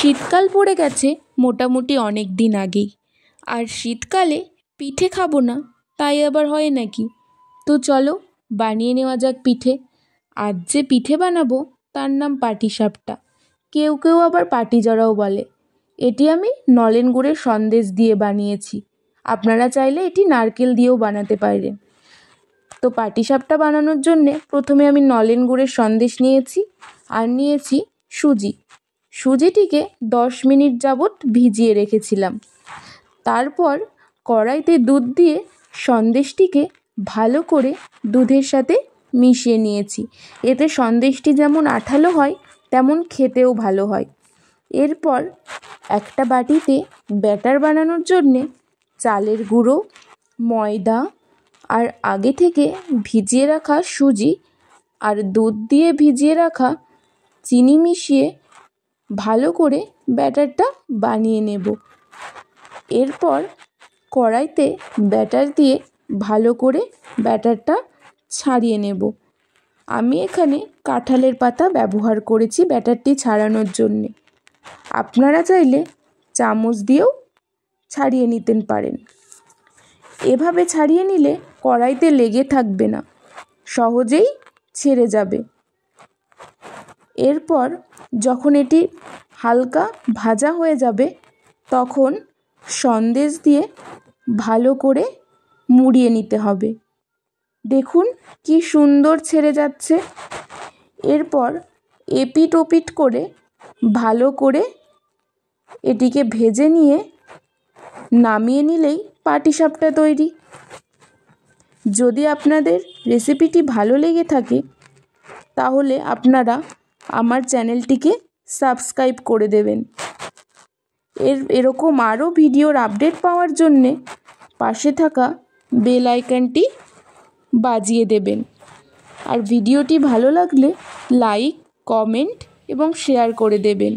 শীতকাল পড়ে গেছে মোটামুটি অনেক দিন আগেই। আর শীতকালে পিঠে খাবো না তাই আবার হয় নাকি? তো চলো বানিয়ে নেওয়া যাক পিঠে। আজ যে পিঠে বানাবো তার নাম পাটিসাপটা, কেউ কেউ আবার পাটিজড়াও বলে। এটি আমি নলেন গুড়ের সন্দেশ দিয়ে বানিয়েছি, আপনারা চাইলে এটি নারকেল দিয়েও বানাতে পারেন। তো পাটিসাপটা বানানোর জন্যে প্রথমে আমি নলেন গুড়ের সন্দেশ নিয়েছি আর নিয়েছি সুজিটিকে 10 মিনিট যাবৎ ভিজিয়ে রেখেছিলাম। তারপর কড়াইতে দুধ দিয়ে সন্দেশটিকে ভালো করে দুধের সাথে মিশিয়ে নিয়েছি। এতে সন্দেশটি যেমন আঠালো হয় তেমন খেতেও ভালো হয়। এরপর একটা বাটিতে ব্যাটার বানানোর জন্যে চালের গুঁড়ো, ময়দা আর আগে থেকে ভিজিয়ে রাখা সুজি আর দুধ দিয়ে ভিজিয়ে রাখা চিনি মিশিয়ে ভালো করে ব্যাটারটা বানিয়ে নেব। এরপর কড়াইতে ব্যাটার দিয়ে ভালো করে ব্যাটারটা ছাড়িয়ে নেব। আমি এখানে কাঁঠালের পাতা ব্যবহার করেছি ব্যাটারটি ছাড়ানোর জন্যে। আপনারা চাইলে চামচ দিয়েও ছাড়িয়ে নিতে পারেন। এভাবে ছাড়িয়ে নিলে কড়াইতে লেগে থাকবে না, সহজেই ছেড়ে যাবে। এরপর যখন এটি হালকা ভাজা হয়ে যাবে তখন সন্দেশ দিয়ে ভালো করে মুড়িয়ে নিতে হবে। দেখুন কি সুন্দর ছেড়ে যাচ্ছে। এরপর এপিট ওপিট করে ভালো করে এটিকে ভেজে নিয়ে নামিয়ে নিলেই পাটিসাপটা তৈরি। যদি আপনাদের রেসিপিটি ভালো লেগে থাকে তাহলে আপনারা আমার চ্যানেলটিকে সাবস্ক্রাইব করে দেবেন। এরকম আরও ভিডিওর আপডেট পাওয়ার জন্যে পাশে থাকা বেল আইকনটি বাজিয়ে দেবেন। আর ভিডিওটি ভালো লাগলে লাইক, কমেন্ট এবং শেয়ার করে দেবেন।